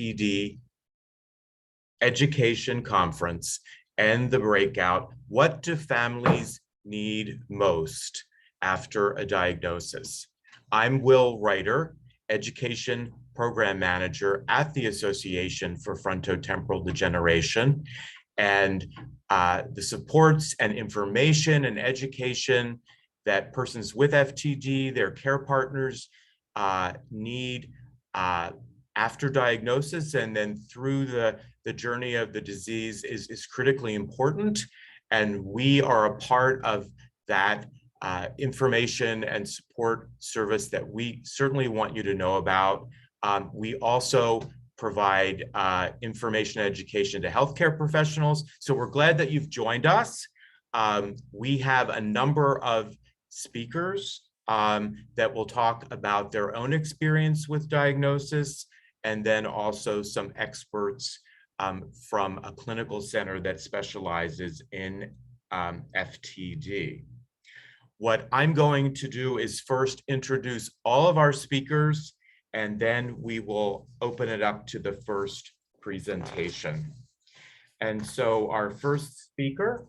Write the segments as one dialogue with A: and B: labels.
A: FTD education conference and the breakout, what do families need most after a diagnosis? I'm Will Reiter, Education Program Manager at the Association for Frontotemporal Degeneration. And the supports and information and education that persons with FTD, their care partners need after diagnosis and then through the journey of the disease is critically important. And we are a part of that information and support service that we certainly want you to know about. We also provide information and education to healthcare professionals. So we're glad that you've joined us. We have a number of speakers that will talk about their own experience with diagnosis, and then also some experts from a clinical center that specializes in FTD. What I'm going to do is first introduce all of our speakers, and then we will open it up to the first presentation. And so our first speaker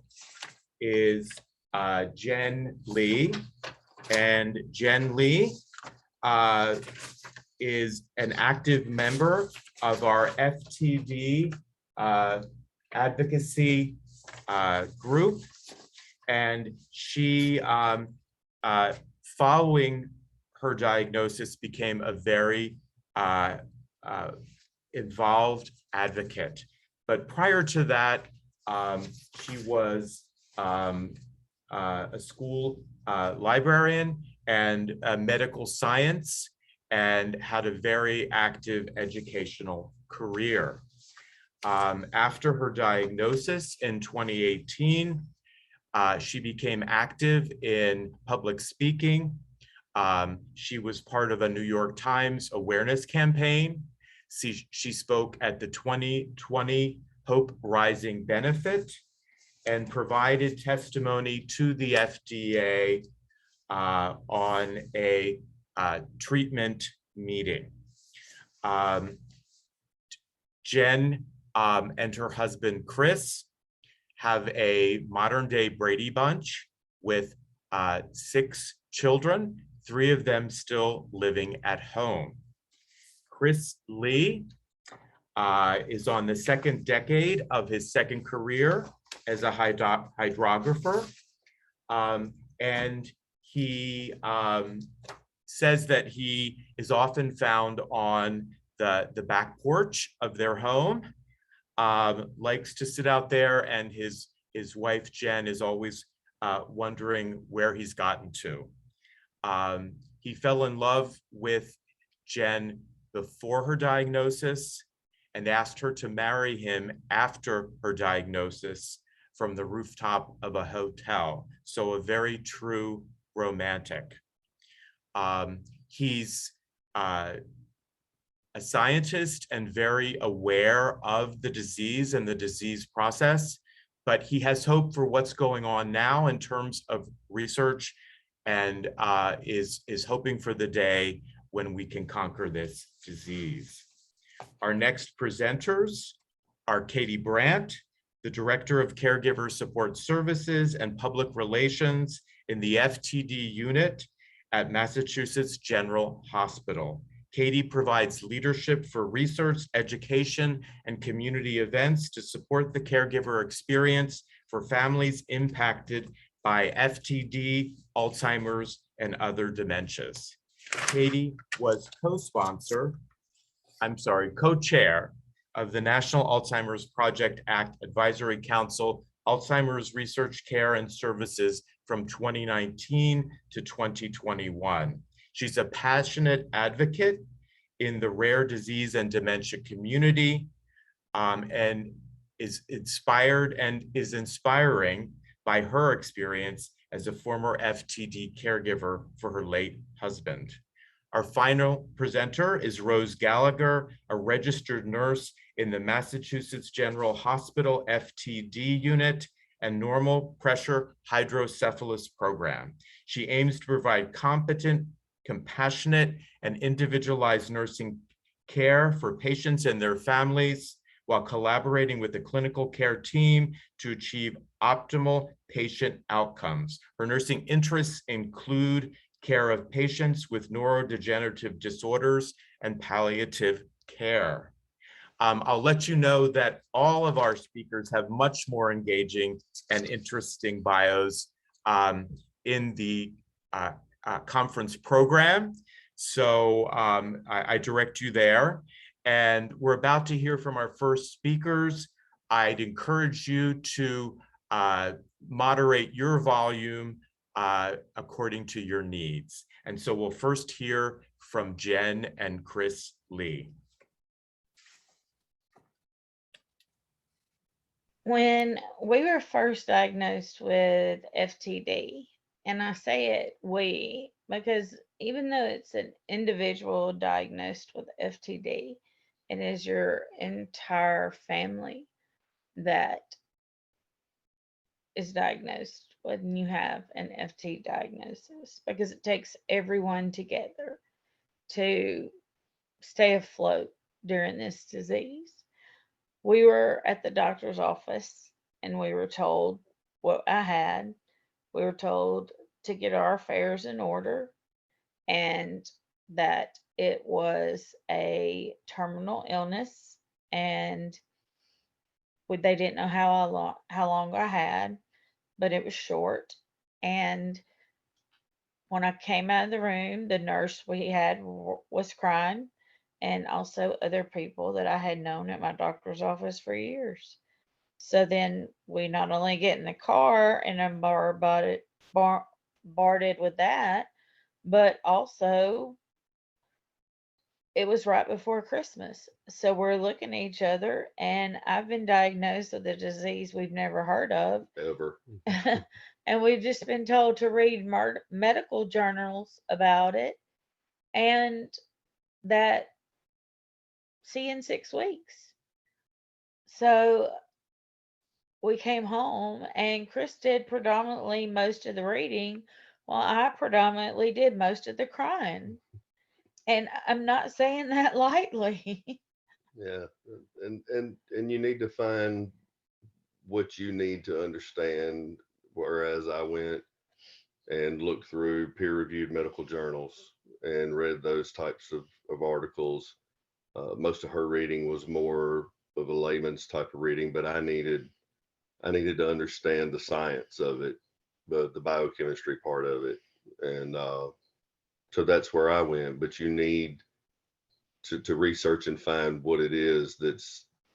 A: is Jen Lee. And Jen Lee is an active member of our FTD advocacy group. And she, following her diagnosis, became a very involved advocate. But prior to that, she was a school librarian and a medical science, and had a very active educational career. After her diagnosis in 2018, she became active in public speaking. She was part of a New York Times awareness campaign. She spoke at the 2020 Hope Rising Benefit and provided testimony to the FDA on a treatment meeting. Jen and her husband, Chris, have a modern day Brady Bunch with 6 children, 3 of them still living at home. Chris Lee is on the 2nd decade of his 2nd career as a hydrographer. And he says that he is often found on the back porch of their home, likes to sit out there, and his wife, Jen, is always wondering where he's gotten to. He fell in love with Jen before her diagnosis and asked her to marry him after her diagnosis from the rooftop of a hotel. So a very true romantic. He's a scientist and very aware of the disease and the disease process, but he has hope for what's going on now in terms of research, and is hoping for the day when we can conquer this disease. Our next presenters are Katie Brandt, the Director of Caregiver Support Services and Public Relations in the FTD unit at Massachusetts General Hospital. Katie provides leadership for research, education, and community events to support the caregiver experience for families impacted by FTD, Alzheimer's, and other dementias. Katie was co-chair of the National Alzheimer's Project Act Advisory Council, Alzheimer's Research, Care, and Services from 2019 to 2021. She's a passionate advocate in the rare disease and dementia community, and is inspired and is inspiring by her experience as a former FTD caregiver for her late husband. Our final presenter is Rose Gallagher, a registered nurse in the Massachusetts General Hospital FTD unit and normal pressure hydrocephalus program. She aims to provide competent, compassionate, and individualized nursing care for patients and their families while collaborating with the clinical care team to achieve optimal patient outcomes. Her nursing interests include care of patients with neurodegenerative disorders and palliative care. I'll let you know that all of our speakers have much more engaging and interesting bios in the conference program. So I direct you there. And we're about to hear from our first speakers. I'd encourage you to moderate your volume according to your needs. And so we'll first hear from Jen and Chris Lee.
B: When we were first diagnosed with FTD, and I say it we because even though it's an individual diagnosed with FTD, it is your entire family that is diagnosed when you have an FTD diagnosis, because it takes everyone together to stay afloat during this disease. We were at the doctor's office and we were told what I had. We were told to get our affairs in order and that it was a terminal illness, and they didn't know how long I had, but it was short. And when I came out of the room, the nurse we had was crying, and also other people that I had known at my doctor's office for years. So then we not only get in the car and I'm bombarded with that, but also it was right before Christmas. So we're looking at each other, and I've been diagnosed with a disease we've never heard of.
C: Ever.
B: And we've just been told to read medical journals about it, and that see you in 6 weeks. So we came home, and Chris did predominantly most of the reading, while I predominantly did most of the crying. And I'm not saying that lightly.
C: Yeah. And you need to find what you need to understand. Whereas I went and looked through peer-reviewed medical journals and read those types of articles. Most of her reading was more of a layman's type of reading, but I needed to understand the science of it, the biochemistry part of it. And so that's where I went. But you need to research and find what it is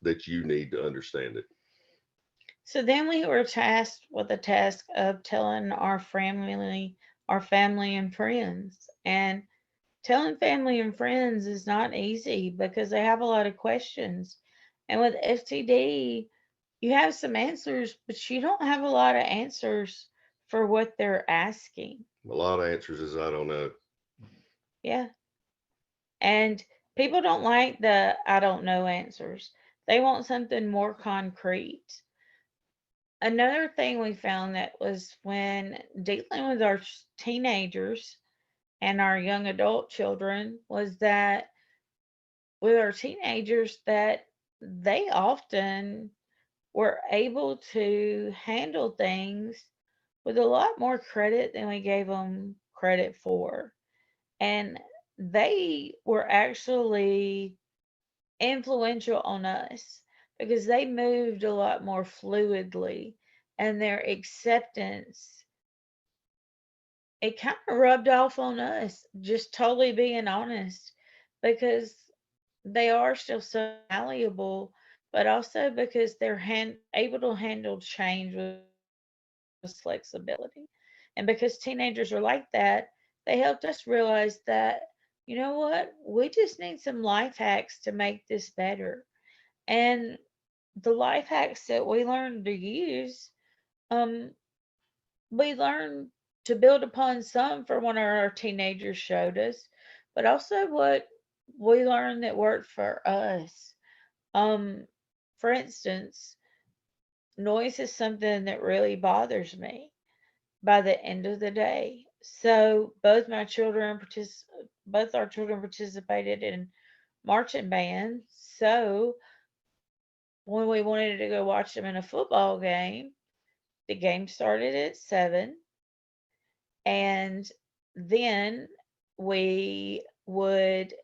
C: that you need to understand it.
B: So then we were tasked with the task of telling our family and friends. And telling family and friends is not easy because they have a lot of questions. And with FTD, you have some answers, but you don't have a lot of answers for what they're asking.
C: A lot of answers is I don't know.
B: Yeah. And people don't like the I don't know answers. They want something more concrete. Another thing we found that was when dealing with our teenagers and our young adult children was that with our teenagers that they often were able to handle things with a lot more credit than we gave them credit for. And they were actually influential on us because they moved a lot more fluidly, and their acceptance, it kind of rubbed off on us, just totally being honest, because they are still so malleable, but also because they're able to handle change with flexibility. And because teenagers are like that, they helped us realize that, you know what, we just need some life hacks to make this better. And the life hacks that we learned to use, um, we learned to build upon some from what our teenagers showed us, but also what we learned that worked for us. Um, for instance, noise is something that really bothers me by the end of the day. So both our children participated in marching band. So when we wanted to go watch them in a football game, the game started at 7, and then we would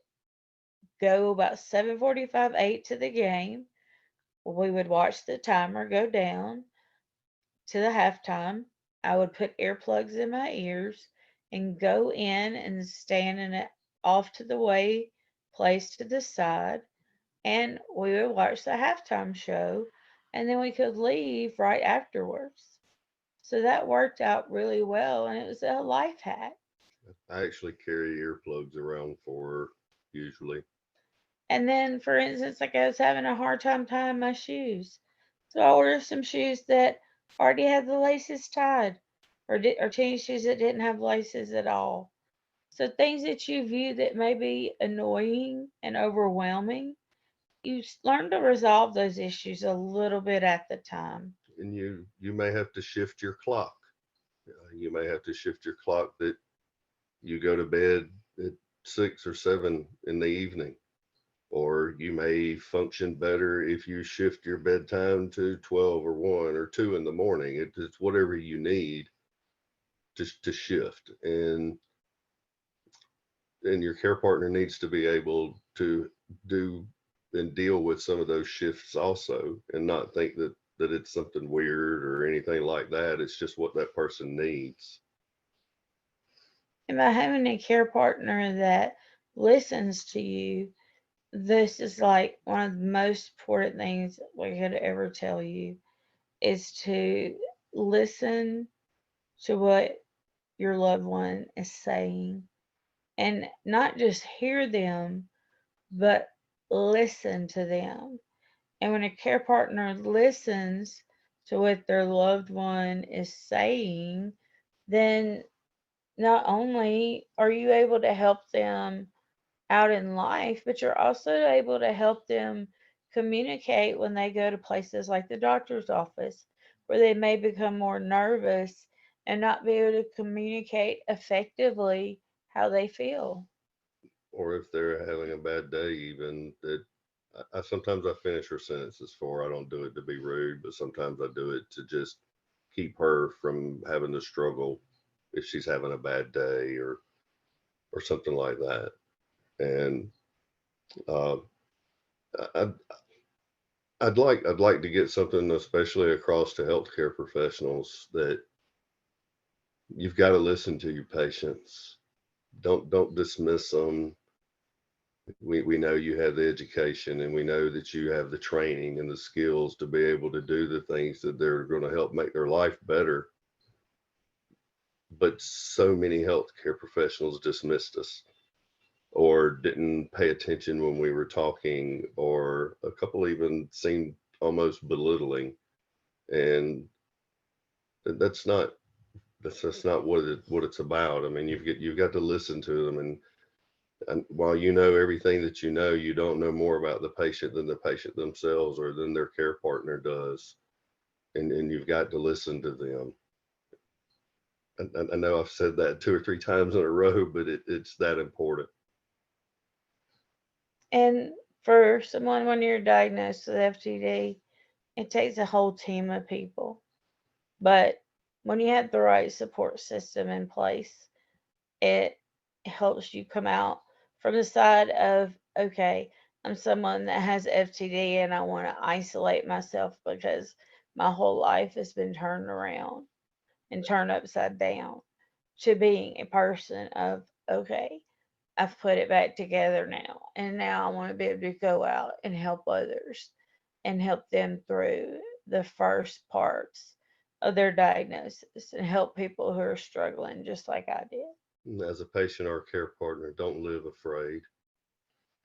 B: go about 7:45, 8 to the game. We would watch the timer go down to the halftime. I would put earplugs in my ears and go in and stand in an off to the way place to the side, and we would watch the halftime show, and then we could leave right afterwards. So that worked out really well, and it was a life hack.
C: I actually carry earplugs around for her usually.
B: And then, for instance, like I was having a hard time tying my shoes. So I ordered some shoes that already had the laces tied, or tennis shoes that didn't have laces at all. So things that you view that may be annoying and overwhelming, learn to resolve those issues a little bit at the time.
C: And you may have to shift your clock. You may have to shift your clock that you go to bed at 6 or 7 in the evening, or you may function better if you shift your bedtime to 12 or 1 or 2 in the morning. It's whatever you need to shift, and your care partner needs to be able to do and deal with some of those shifts also, and not think that it's something weird or anything like that. It's just what that person needs.
B: And by having a care partner that listens to you, this is like one of the most important things we could ever tell you is to listen to what your loved one is saying, and not just hear them, but listen to them. And when a care partner listens to what their loved one is saying, then not only are you able to help them out in life, but you're also able to help them communicate when they go to places like the doctor's office, where they may become more nervous and not be able to communicate effectively how they feel.
C: Or if they're having a bad day, even that I sometimes I finish her sentences for her. I don't do it to be rude, but sometimes I do it to just keep her from having to struggle if she's having a bad day or something like that. And uh, I, I'd like to get something, especially across to healthcare professionals, that you've got to listen to your patients. Don't dismiss them. We know you have the education, and we know that you have the training and the skills to be able to do the things that they're going to help make their life better. But so many healthcare professionals dismissed us or didn't pay attention when we were talking, or a couple even seemed almost belittling. And that's not that's not what it's about. I mean, you've got to listen to them, and while you know everything that you know, you don't know more about the patient than the patient themselves or than their care partner does. And you've got to listen to them. I know I've said that 2 or 3 times in a row, but it's that important.
B: And for someone when you're diagnosed with FTD, it takes a whole team of people. But when you have the right support system in place, it helps you come out from the side of, okay, I'm someone that has FTD and I want to isolate myself because my whole life has been turned around and turned upside down, to being a person of, okay, I've put it back together now, and now I want to be able to go out and help others and help them through the first parts of their diagnosis and help people who are struggling just like I did.
C: As a patient or care partner, don't live afraid.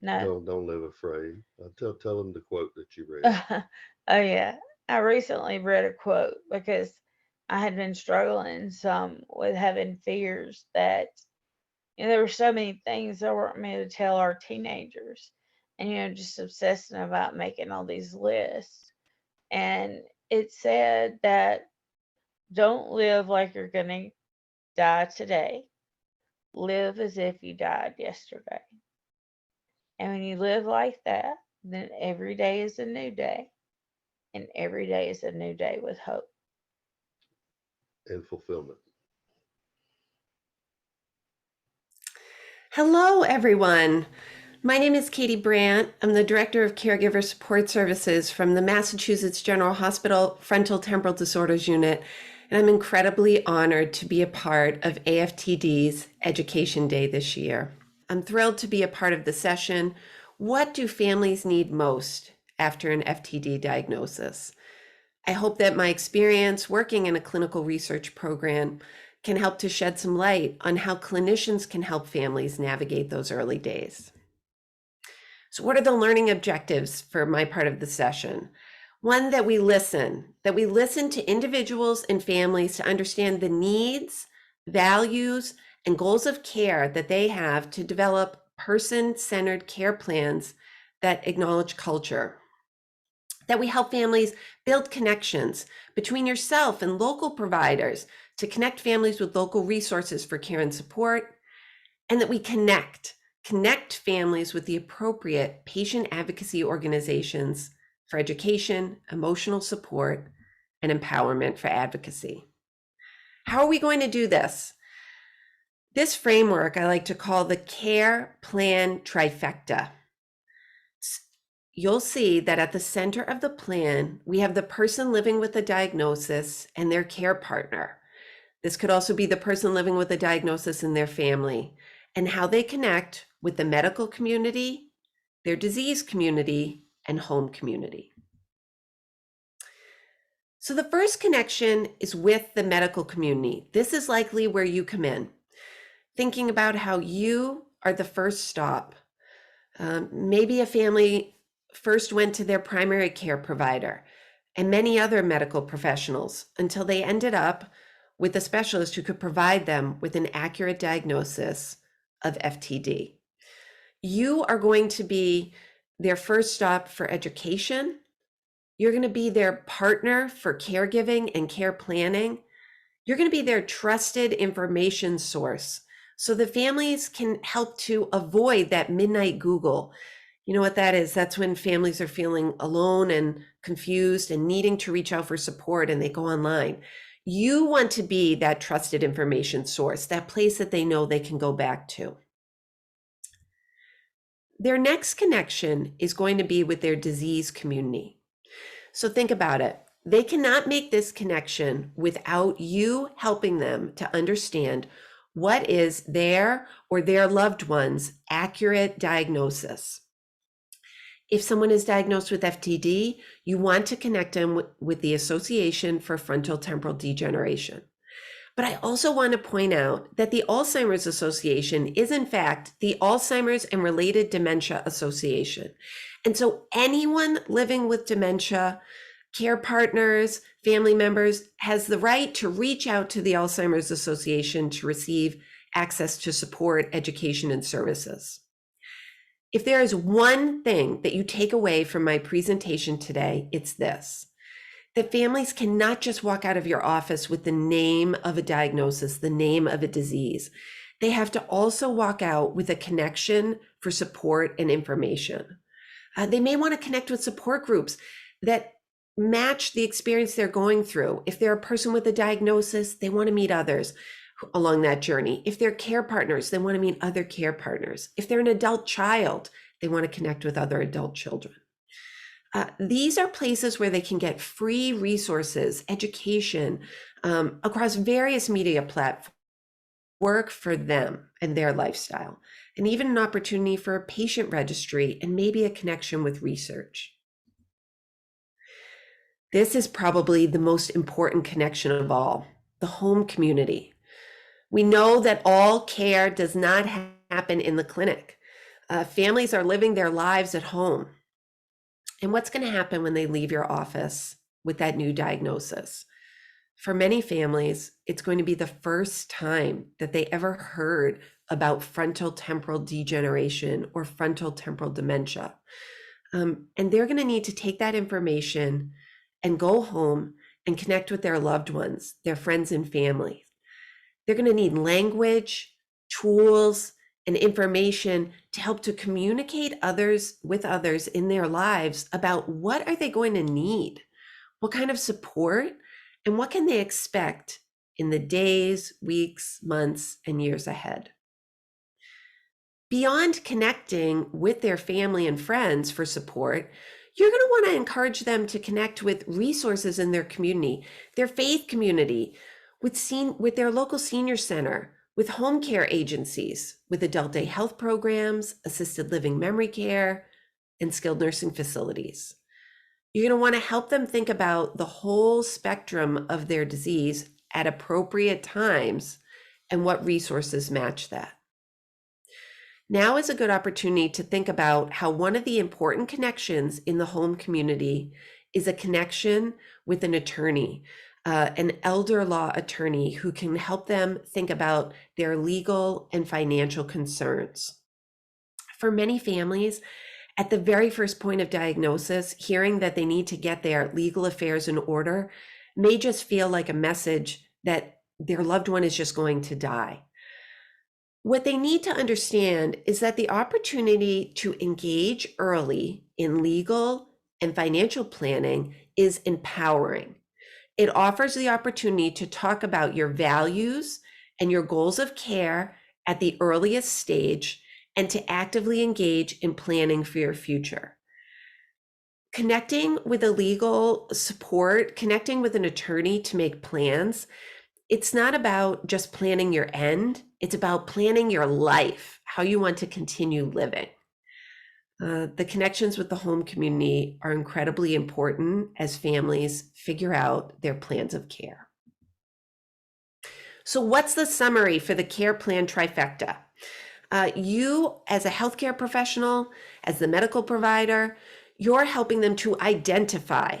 B: No.
C: Don't live afraid. Tell them the quote that you read.
B: Oh, yeah. I recently read a quote because I had been struggling some with having fears that, there were so many things I want me to tell our teenagers, and, just obsessing about making all these lists. And it said that don't live like you're going to die today. Live as if you died yesterday. And when you live like that, then every day is a new day. And every day is a new day with hope.
C: and fulfillment.
D: Hello, everyone. My name is Katie Brandt. I'm the Director of Caregiver Support Services from the Massachusetts General Hospital Frontal Temporal Disorders Unit, and I'm incredibly honored to be a part of AFTD's Education Day this year. I'm thrilled to be a part of the session. What do families need most after an FTD diagnosis? I hope that my experience working in a clinical research program can help to shed some light on how clinicians can help families navigate those early days. So what are the learning objectives for my part of the session? One, that we listen to individuals and families to understand the needs, values, and goals of care that they have to develop person-centered care plans that acknowledge culture. That we help families build connections between yourself and local providers to connect families with local resources for care and support, and that we connect families with the appropriate patient advocacy organizations for education, emotional support, and empowerment for advocacy. How are we going to do this? This framework I like to call the care plan trifecta. You'll see that at the center of the plan, we have the person living with a diagnosis and their care partner. This could also be the person living with a diagnosis and their family, and how they connect with the medical community, their disease community, and home community. So the first connection is with the medical community. This is likely where you come in, thinking about how you are the first stop. Maybe a family first went to their primary care provider and many other medical professionals until they ended up with a specialist who could provide them with an accurate diagnosis of FTD. You are going to be their first stop for education. You're going to be their partner for caregiving and care planning. You're going to be their trusted information source, so the families can help to avoid that midnight Google. You know what that is? That's when families are feeling alone and confused and needing to reach out for support, and they go online. You want to be that trusted information source, that place that they know they can go back to. Their next connection is going to be with their disease community. So think about it. They cannot make this connection without you helping them to understand what is their or their loved one's accurate diagnosis. If someone is diagnosed with FTD, you want to connect them with the Association for Frontal Temporal Degeneration. But I also want to point out that the Alzheimer's Association is in fact the Alzheimer's and Related Dementia Association. And so anyone living with dementia, care partners, family members, has the right to reach out to the Alzheimer's Association to receive access to support, education, and services. If there is one thing that you take away from my presentation today, it's this: that families cannot just walk out of your office with the name of a diagnosis, the name of a disease. They have to also walk out with a connection for support and information. They may want to connect with support groups that match the experience they're going through. If they're a person with a diagnosis, they want to meet others along that journey. If they're care partners, they want to meet other care partners. If they're an adult child, they want to connect with other adult children. These are places where they can get free resources, education, across various media platforms, work for them and their lifestyle, and even an opportunity for a patient registry and maybe a connection with research. This is probably the most important connection of all, the home community. We know that all care does not happen in the clinic. Families are living their lives at home. And what's going to happen when they leave your office with that new diagnosis? For many families, it's going to be the first time that they ever heard about frontal temporal degeneration or frontal temporal dementia. And they're going to need to take that information and go home and connect with their loved ones, their friends and family. They're going to need language, tools, and information to help to communicate with others in their lives about what are they going to need, what kind of support, and what can they expect in the days, weeks, months, and years ahead. Beyond connecting with their family and friends for support, you're going to want to encourage them to connect with resources in their community, their faith community, with their local senior center, with home care agencies, with adult day health programs, assisted living memory care, and skilled nursing facilities. You're going to want to help them think about the whole spectrum of their disease at appropriate times and what resources match that. Now is a good opportunity to think about how one of the important connections in the home community is a connection with an attorney, an elder law attorney who can help them think about their legal and financial concerns. For many families, at the very first point of diagnosis, hearing that they need to get their legal affairs in order may just feel like a message that their loved one is just going to die. What they need to understand is that the opportunity to engage early in legal and financial planning is empowering. It offers the opportunity to talk about your values and your goals of care at the earliest stage and to actively engage in planning for your future. Connecting with a legal support, connecting with an attorney to make plans, it's not about just planning your end, it's about planning your life, how you want to continue living. The connections with the home community are incredibly important as families figure out their plans of care. So what's the summary for the care plan trifecta? You, as a healthcare professional, as the medical provider, you're helping them to identify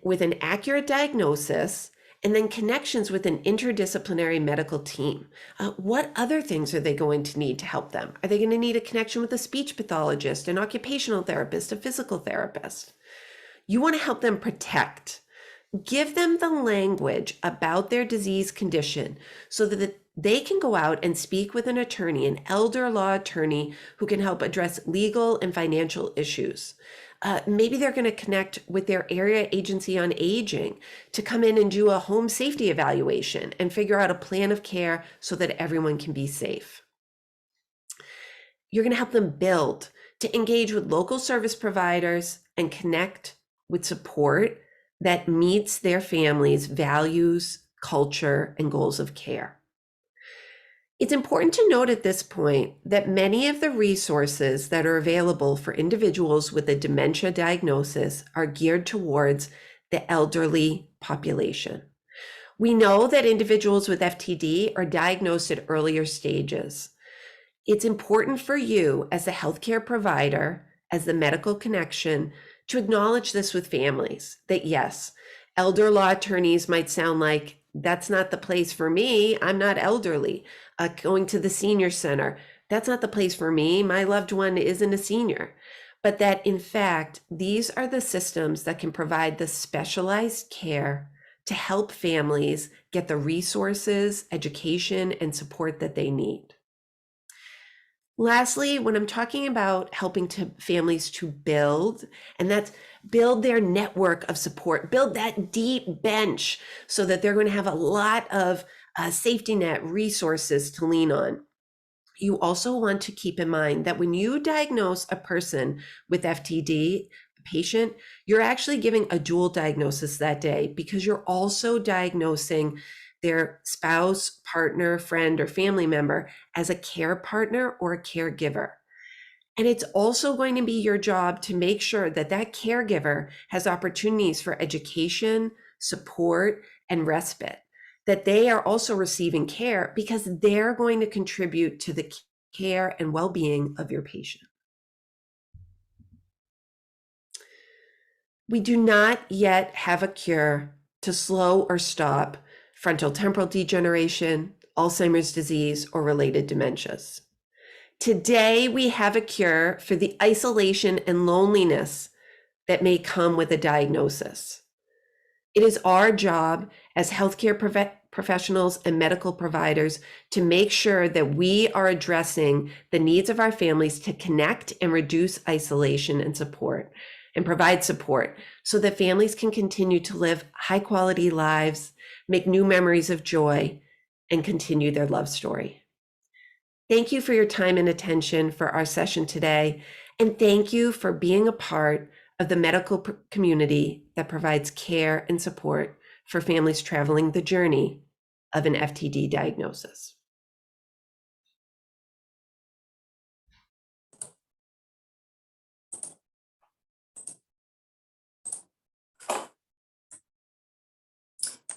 D: with an accurate diagnosis and then connections with an interdisciplinary medical team. What other things are they going to need to help them? Are they going to need a connection with a speech pathologist, an occupational therapist, a physical therapist? You want to help them protect. Give them the language about their disease condition so that they can go out and speak with an attorney, an elder law attorney who can help address legal and financial issues. Maybe they're going to connect with their area agency on aging to come in and do a home safety evaluation and figure out a plan of care so that everyone can be safe. You're going to help them build, to engage with local service providers and connect with support that meets their family's values, culture, and goals of care. It's important to note at this point that many of the resources that are available for individuals with a dementia diagnosis are geared towards the elderly population. We know that individuals with FTD are diagnosed at earlier stages. It's important for you as a healthcare provider, as the medical connection, to acknowledge this with families, that yes, elder law attorneys might sound like, that's not the place for me, I'm not elderly. Going to the senior center, that's not the place for me, my loved one isn't a senior. But that in fact, these are the systems that can provide the specialized care to help families get the resources, education, and support that they need. Lastly, when I'm talking about helping families to build, and that's build their network of support, build that deep bench so that they're going to have a lot of safety net resources to lean on. You also want to keep in mind that when you diagnose a person with FTD, a patient, you're actually giving a dual diagnosis that day because you're also diagnosing their spouse, partner, friend, or family member as a care partner or a caregiver. And it's also going to be your job to make sure that that caregiver has opportunities for education, support, and respite, that they are also receiving care because they're going to contribute to the care and well-being of your patient. We do not yet have a cure to slow or stop frontotemporal degeneration, Alzheimer's disease, or related dementias. Today, we have a cure for the isolation and loneliness that may come with a diagnosis. It is our job as healthcare professionals and medical providers to make sure that we are addressing the needs of our families to connect and reduce isolation and support and provide support so that families can continue to live high quality lives, make new memories of joy, and continue their love story. Thank you for your time and attention for our session today. And thank you for being a part of the medical community that provides care and support for families traveling the journey of an FTD diagnosis.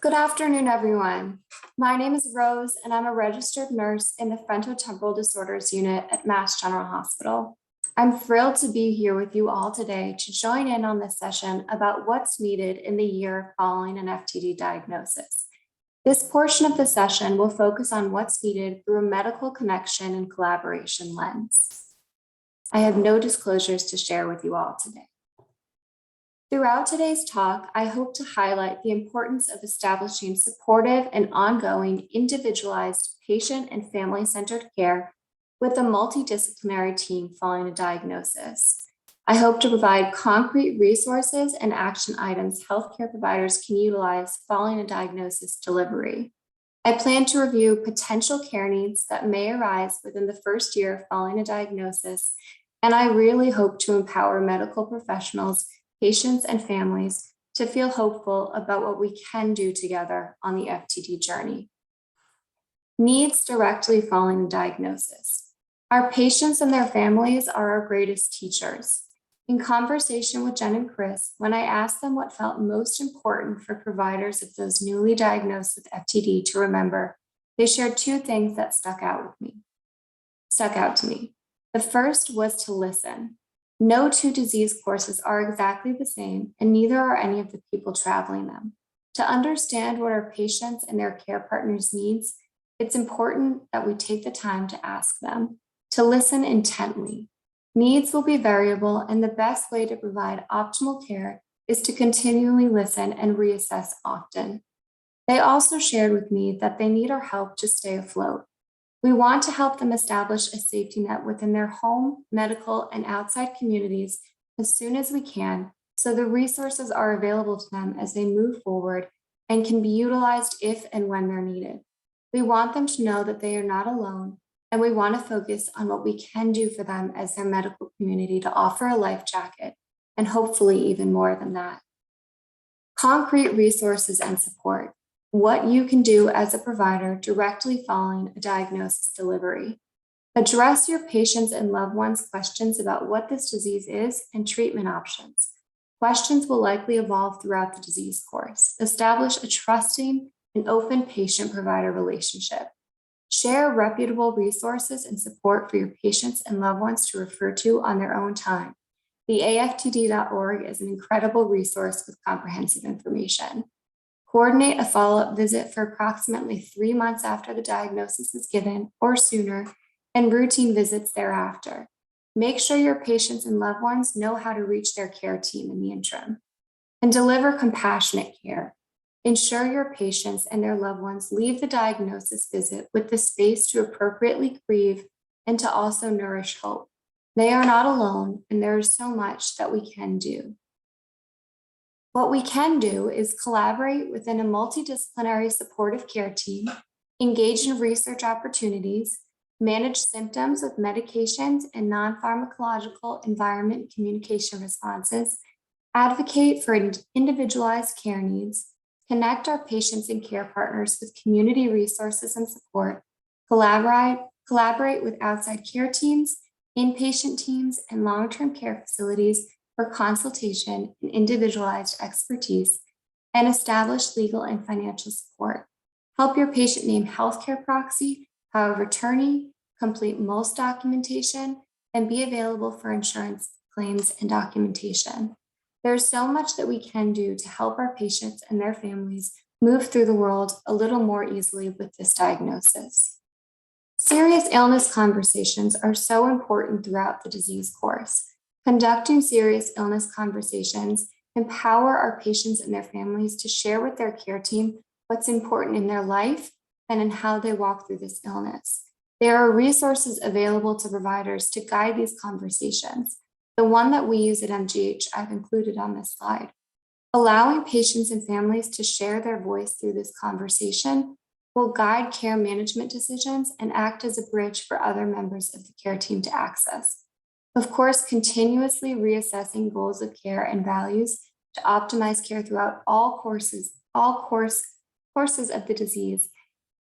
E: Good afternoon, everyone. My name is Rose, and I'm a registered nurse in the Frontotemporal Disorders Unit at Mass General Hospital. I'm thrilled to be here with you all today to join in on this session about what's needed in the year following an FTD diagnosis. This portion of the session will focus on what's needed through a medical connection and collaboration lens. I have no disclosures to share with you all today. Throughout today's talk, I hope to highlight the importance of establishing supportive and ongoing individualized patient and family-centered care with a multidisciplinary team following a diagnosis. I hope to provide concrete resources and action items healthcare providers can utilize following a diagnosis delivery. I plan to review potential care needs that may arise within the first year following a diagnosis, and I really hope to empower medical professionals, patients, and families to feel hopeful about what we can do together on the FTD journey. Needs directly following a diagnosis. Our patients and their families are our greatest teachers. In conversation with Jen and Chris, when I asked them what felt most important for providers of those newly diagnosed with FTD to remember, they shared two things that stuck out to me. The first was to listen. No two disease courses are exactly the same, and neither are any of the people traveling them. To understand what our patients and their care partners needs, it's important that we take the time to ask them, to listen intently. Needs will be variable, and the best way to provide optimal care is to continually listen and reassess often. They also shared with me that they need our help to stay afloat. We want to help them establish a safety net within their home, medical, and outside communities as soon as we can, so the resources are available to them as they move forward and can be utilized if and when they're needed. We want them to know that they are not alone, and we want to focus on what we can do for them as their medical community to offer a life jacket, and hopefully even more than that. Concrete resources and support. What you can do as a provider directly following a diagnosis delivery. Address your patients and loved ones' questions about what this disease is and treatment options. Questions will likely evolve throughout the disease course. Establish a trusting and open patient-provider relationship. Share reputable resources and support for your patients and loved ones to refer to on their own time. The AFTD.org is an incredible resource with comprehensive information. Coordinate a follow-up visit for approximately 3 months after the diagnosis is given or sooner, and routine visits thereafter. Make sure your patients and loved ones know how to reach their care team in the interim. And deliver compassionate care. Ensure your patients and their loved ones leave the diagnosis visit with the space to appropriately grieve and to also nourish hope. They are not alone, and there is so much that we can do. What we can do is collaborate within a multidisciplinary supportive care team, engage in research opportunities, manage symptoms with medications and non-pharmacological environment communication responses, advocate for individualized care needs, connect our patients and care partners with community resources and support, collaborate with outside care teams, inpatient teams, and long-term care facilities for consultation and individualized expertise, and establish legal and financial support. Help your patient name healthcare proxy, power of attorney, complete most documentation, and be available for insurance claims and documentation. There's so much that we can do to help our patients and their families move through the world a little more easily with this diagnosis. Serious illness conversations are so important throughout the disease course. Conducting serious illness conversations empower our patients and their families to share with their care team what's important in their life, and in how they walk through this illness. There are resources available to providers to guide these conversations. The one that we use at MGH, I've included on this slide. Allowing patients and families to share their voice through this conversation will guide care management decisions and act as a bridge for other members of the care team to access. Of course, continuously reassessing goals of care and values to optimize care throughout all courses of the disease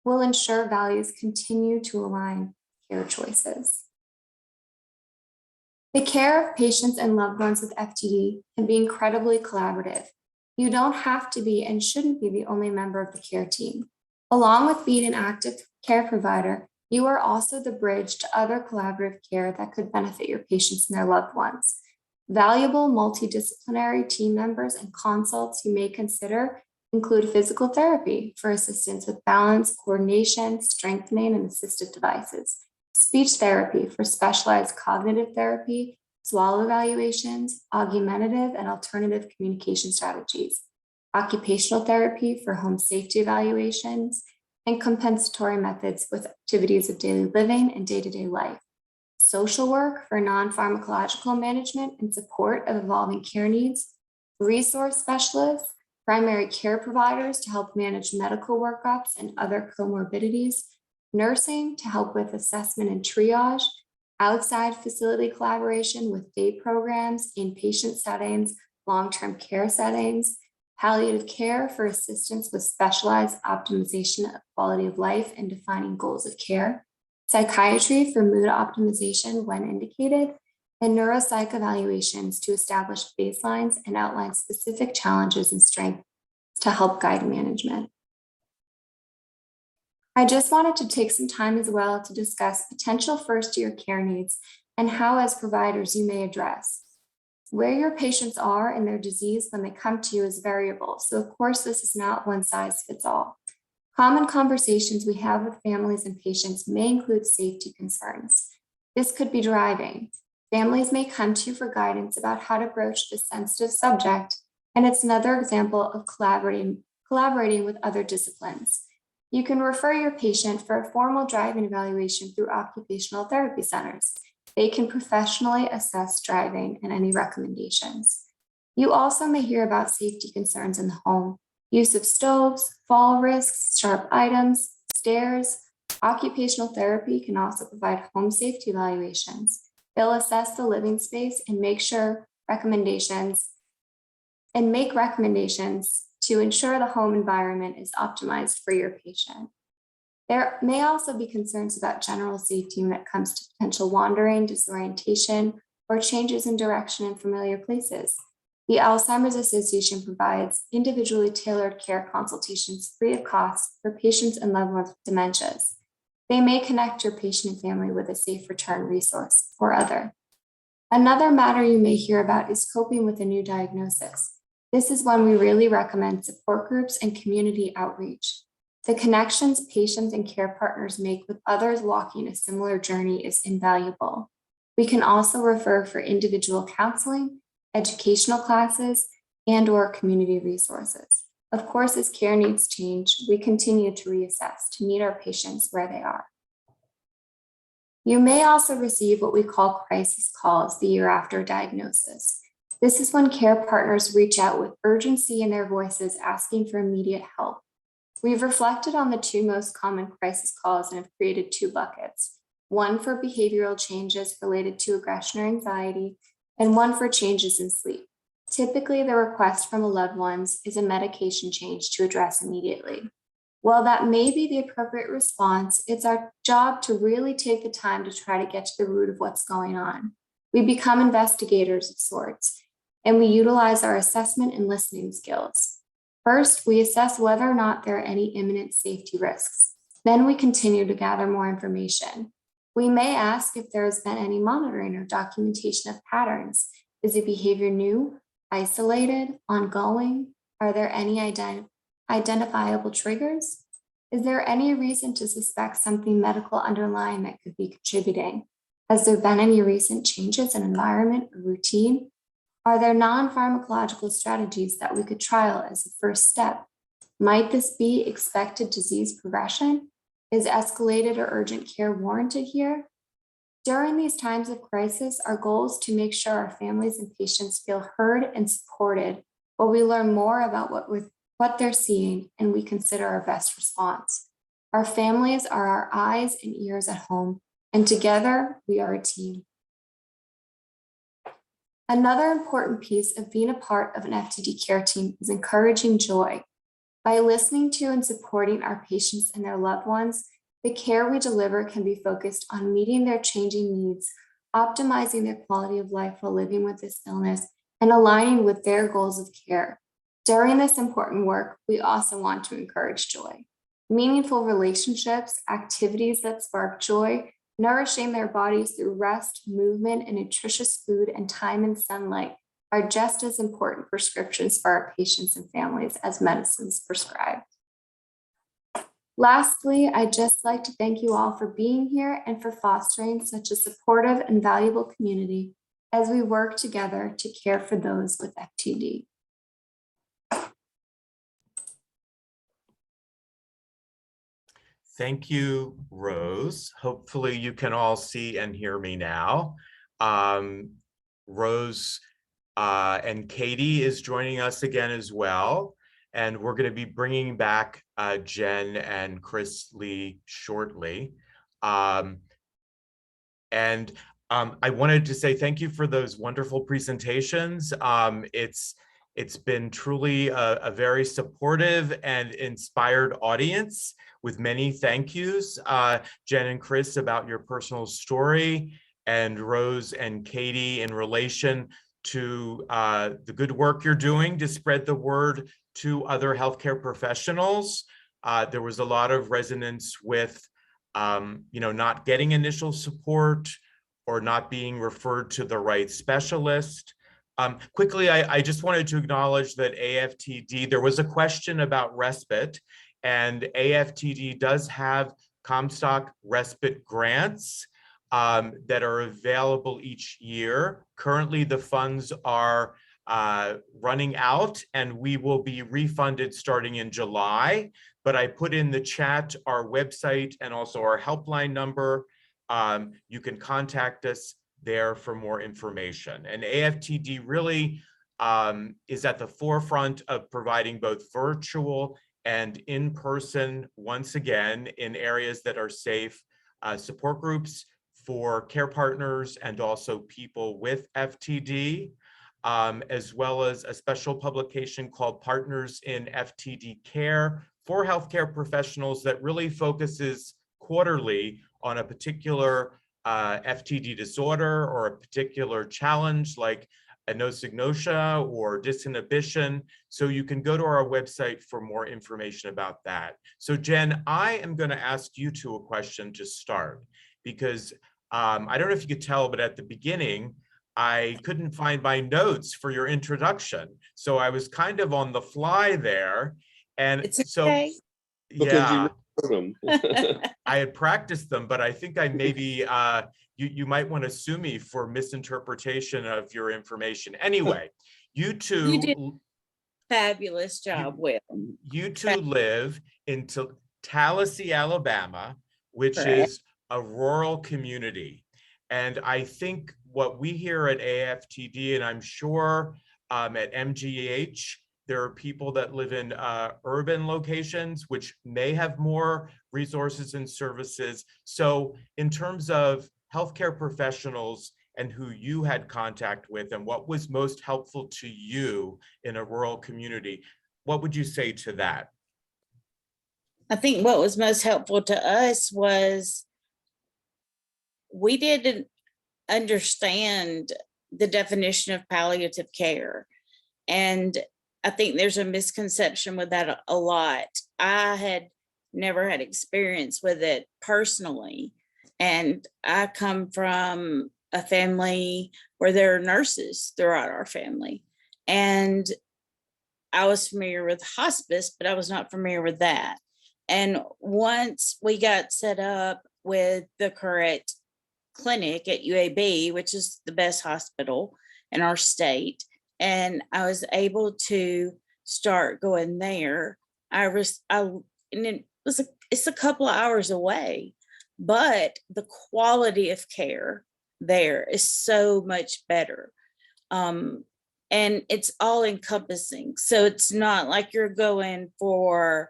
E: will ensure values continue to align care choices. The care of patients and loved ones with FTD can be incredibly collaborative. You don't have to be and shouldn't be the only member of the care team. Along with being an active care provider, you are also the bridge to other collaborative care that could benefit your patients and their loved ones. Valuable multidisciplinary team members and consults you may consider include physical therapy for assistance with balance, coordination, strengthening, and assistive devices, speech therapy for specialized cognitive therapy, swallow evaluations, augmentative and alternative communication strategies, occupational therapy for home safety evaluations, and compensatory methods with activities of daily living and day-to-day life, social work for non-pharmacological management and support of evolving care needs, resource specialists, primary care providers to help manage medical workups and other comorbidities, nursing to help with assessment and triage, outside facility collaboration with day programs, inpatient settings, long-term care settings, palliative care for assistance with specialized optimization of quality of life and defining goals of care, psychiatry for mood optimization when indicated, and neuropsych evaluations to establish baselines and outline specific challenges and strengths to help guide management. I just wanted to take some time as well to discuss potential first-year care needs and how, as providers, you may address. Where your patients are in their disease when they come to you is variable, so of course this is not one size fits all. Common conversations we have with families and patients may include safety concerns. This could be driving. Families may come to you for guidance about how to broach this sensitive subject, and it's another example of collaborating with other disciplines. You can refer your patient for a formal driving evaluation through occupational therapy centers. They can professionally assess driving and any recommendations. You also may hear about safety concerns in the home, use of stoves, fall risks, sharp items, stairs. Occupational therapy can also provide home safety evaluations. They'll assess the living space and make recommendations to ensure the home environment is optimized for your patient. There may also be concerns about general safety when it comes to potential wandering, disorientation, or changes in direction in familiar places. The Alzheimer's Association provides individually tailored care consultations free of cost for patients and loved ones with dementias. They may connect your patient and family with a safe return resource or other. Another matter you may hear about is coping with a new diagnosis. This is when we really recommend support groups and community outreach. The connections patients and care partners make with others walking a similar journey is invaluable. We can also refer for individual counseling, educational classes, and/or community resources. Of course, as care needs change, we continue to reassess to meet our patients where they are. You may also receive what we call crisis calls the year after diagnosis. This is when care partners reach out with urgency in their voices asking for immediate help. We've reflected on the two most common crisis calls and have created two buckets, one for behavioral changes related to aggression or anxiety, and one for changes in sleep. Typically, the request from a loved one is a medication change to address immediately. While that may be the appropriate response, it's our job to really take the time to try to get to the root of what's going on. We become investigators of sorts, and we utilize our assessment and listening skills. First, we assess whether or not there are any imminent safety risks. Then we continue to gather more information. We may ask if there has been any monitoring or documentation of patterns. Is the behavior new, isolated, ongoing? Are there any identifiable triggers? Is there any reason to suspect something medical underlying that could be contributing? Has there been any recent changes in environment or routine? Are there non-pharmacological strategies that we could trial as a first step? Might this be expected disease progression? Is escalated or urgent care warranted here? During these times of crisis, our goal is to make sure our families and patients feel heard and supported while we learn more about what they're seeing and we consider our best response. Our families are our eyes and ears at home, and together we are a team. Another important piece of being a part of an FTD care team is encouraging joy. By listening to and supporting our patients and their loved ones, the care we deliver can be focused on meeting their changing needs, optimizing their quality of life while living with this illness, and aligning with their goals of care. During this important work, we also want to encourage joy. Meaningful relationships, activities that spark joy, nourishing their bodies through rest, movement, and nutritious food and time in sunlight are just as important prescriptions for our patients and families as medicines prescribed. Lastly, I'd just like to thank you all for being here and for fostering such a supportive and valuable community as we work together to care for those with FTD.
A: Thank you, Rose. Hopefully you can all see and hear me now. Rose and Katie is joining us again as well. And we're going to be bringing back Jen and Chris Lee shortly. I wanted to say thank you for those wonderful presentations. It's been truly a very supportive and inspired audience with many thank yous. Jen and Chris about your personal story, and Rose and Katie in relation to the good work you're doing to spread the word to other healthcare professionals. There was a lot of resonance with not getting initial support or not being referred to the right specialist. Quickly, I just wanted to acknowledge that AFTD, there was a question about respite, and AFTD does have Comstock respite grants that are available each year. Currently, the funds are running out and we will be refunded starting in July. But I put in the chat our website and also our helpline number. You can contact us there for more information. And AFTD really is at the forefront of providing both virtual and in-person, once again, in areas that are safe, support groups for care partners and also people with FTD, as well as a special publication called Partners in FTD Care for healthcare professionals that really focuses quarterly on a particular FTD disorder or a particular challenge like anosognosia or disinhibition. So you can go to our website for more information about that. So Jen, I am going to ask you two a question to start, because I don't know if you could tell, but at the beginning, I couldn't find my notes for your introduction. So I was kind of on the fly there. And
F: It's
A: so,
F: okay.
A: yeah,
C: Them.
A: I had practiced them, but I think I maybe, you might want to sue me for misinterpretation of your information. Anyway, you two,
F: You did fabulous job, Will.
A: you two live in Tallahassee, Alabama, which
F: Correct.
A: is a rural community. And I think what we hear at AFTD, and I'm sure at MGH, there are people that live in urban locations, which may have more resources and services. So in terms of healthcare professionals and who you had contact with and what was most helpful to you in a rural community, what would you say to that?
F: I think what was most helpful to us was we didn't understand the definition of palliative care. And I think there's a misconception with that a lot. I had never had experience with it personally. And I come from a family where there are nurses throughout our family. And I was familiar with hospice, but I was not familiar with that. And once we got set up with the correct clinic at UAB, which is the best hospital in our state, and I was able to start going there, and it's a couple of hours away, but the quality of care there is so much better. And it's all encompassing. So it's not like you're going for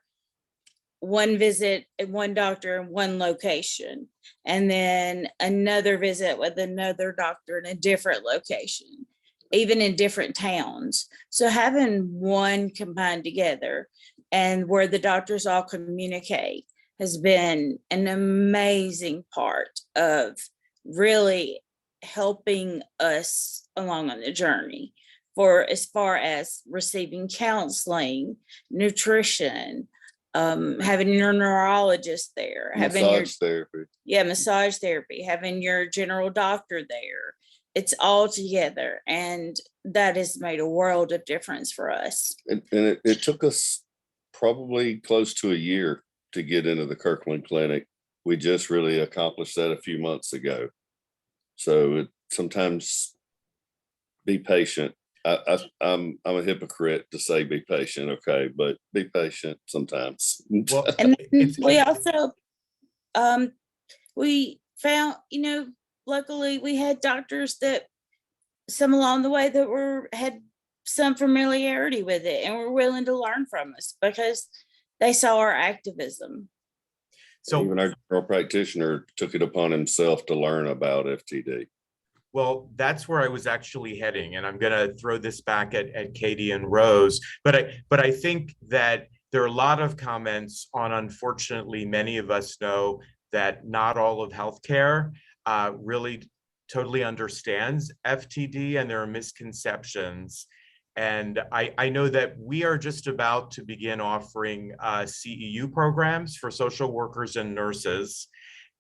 F: one visit and one doctor in one location, and then another visit with another doctor in a different location, even in different towns. So having one combined together and where the doctors all communicate has been an amazing part of really helping us along on the journey, for as far as receiving counseling, nutrition, having your neurologist there, having your
C: Massage therapy.
F: massage therapy, having your general doctor there. It's all together, and that has made a world of difference for us.
C: And it took us probably close to a year to get into the Kirkland Clinic. We just really accomplished that a few months ago. So sometimes be patient. I'm a hypocrite to say be patient, okay, but be patient sometimes.
A: Well,
F: And then
A: it's-
F: we also, we found, luckily we had doctors that some along the way that had some familiarity with it and were willing to learn from us because they saw our activism.
A: So
C: even our general practitioner took it upon himself to learn about FTD.
A: well, that's where I was actually heading, and I'm going to throw this back at Katie and Rose. But I think that there are a lot of comments on, unfortunately, many of us know that not all of healthcare really totally understands FTD, and there are misconceptions. And I know that we are just about to begin offering CEU programs for social workers and nurses,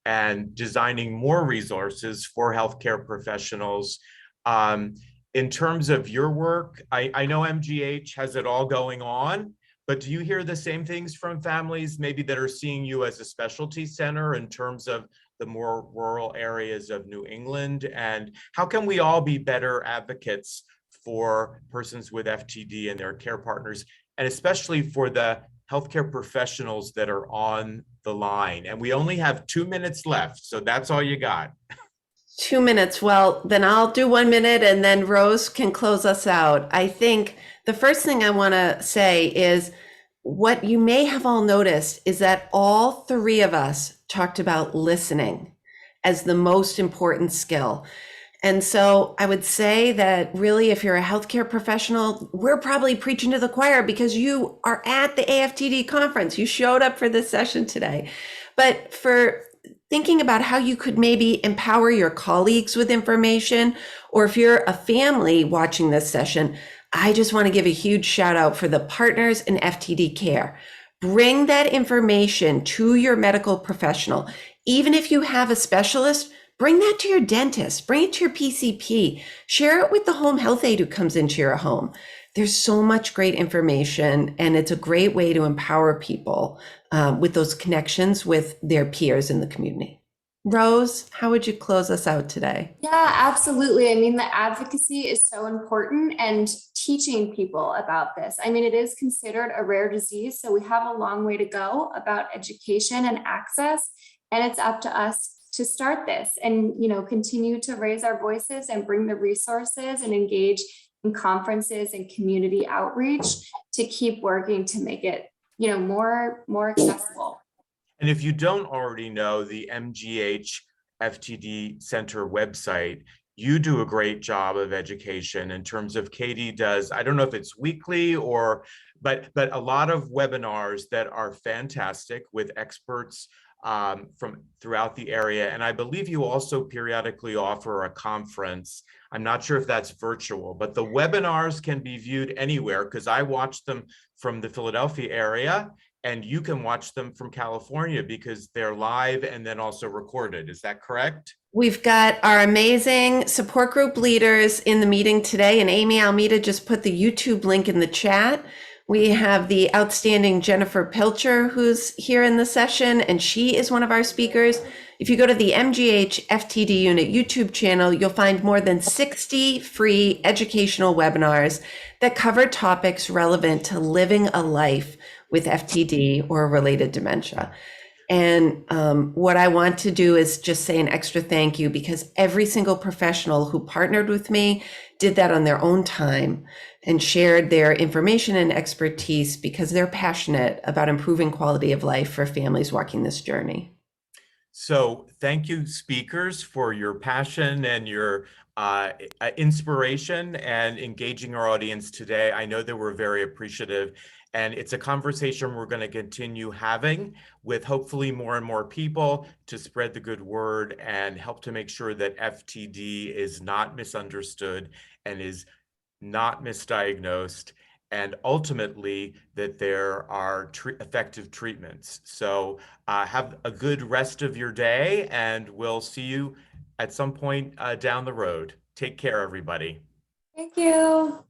A: and designing more resources for healthcare professionals. In terms of your work, I know MGH has it all going on, but do you hear the same things from families maybe that are seeing you as a specialty center in terms of the more rural areas of New England? And how can we all be better advocates for persons with FTD and their care partners, and especially for the healthcare professionals that are on the line? And we only have 2 minutes left, so that's all you got.
D: 2 minutes. Well, then I'll do 1 minute and then Rose can close us out. I think the first thing I want to say is what you may have all noticed is that all three of us talked about listening as the most important skill. And so I would say that really, if you're a healthcare professional, we're probably preaching to the choir because you are at the AFTD conference. You showed up for this session today. But for thinking about how you could maybe empower your colleagues with information, or if you're a family watching this session, I just want to give a huge shout out for the partners in FTD Care. Bring that information to your medical professional. Even if you have a specialist, bring that to your dentist, bring it to your PCP, share it with the home health aide who comes into your home. There's so much great information, and it's a great way to empower people with those connections with their peers in the community. Rose, how would you close us out today?
E: Yeah, absolutely. I mean, the advocacy is so important, and teaching people about this. I mean, it is considered a rare disease, so we have a long way to go about education and access, and it's up to us to start this and, continue to raise our voices and bring the resources and engage in conferences and community outreach to keep working to make it, more accessible.
A: And if you don't already know the MGH FTD Center website, you do a great job of education in terms of Katie does, I don't know if it's weekly but a lot of webinars that are fantastic with experts from throughout the area. And I believe you also periodically offer a conference. I'm not sure if that's virtual, but the webinars can be viewed anywhere because I watch them from the Philadelphia area, and you can watch them from California because they're live and then also recorded. Is that correct?
D: We've got our amazing support group leaders in the meeting today, and Amy Almeida just put the YouTube link in the chat. We have the outstanding Jennifer Pilcher, who's here in the session, and she is one of our speakers. If you go to the MGH FTD unit YouTube channel, you'll find more than 60 free educational webinars that cover topics relevant to living a life with FTD or related dementia. And what I want to do is just say an extra thank you, because every single professional who partnered with me did that on their own time and shared their information and expertise because they're passionate about improving quality of life for families walking this journey.
A: So thank you, speakers, for your passion and your inspiration and engaging our audience today. I know that we're very appreciative, and it's a conversation we're going to continue having with hopefully more and more people to spread the good word and help to make sure that FTD is not misunderstood and is not misdiagnosed, and ultimately that there are effective treatments. So have a good rest of your day, and we'll see you at some point down the road. Take care, everybody.
E: Thank you.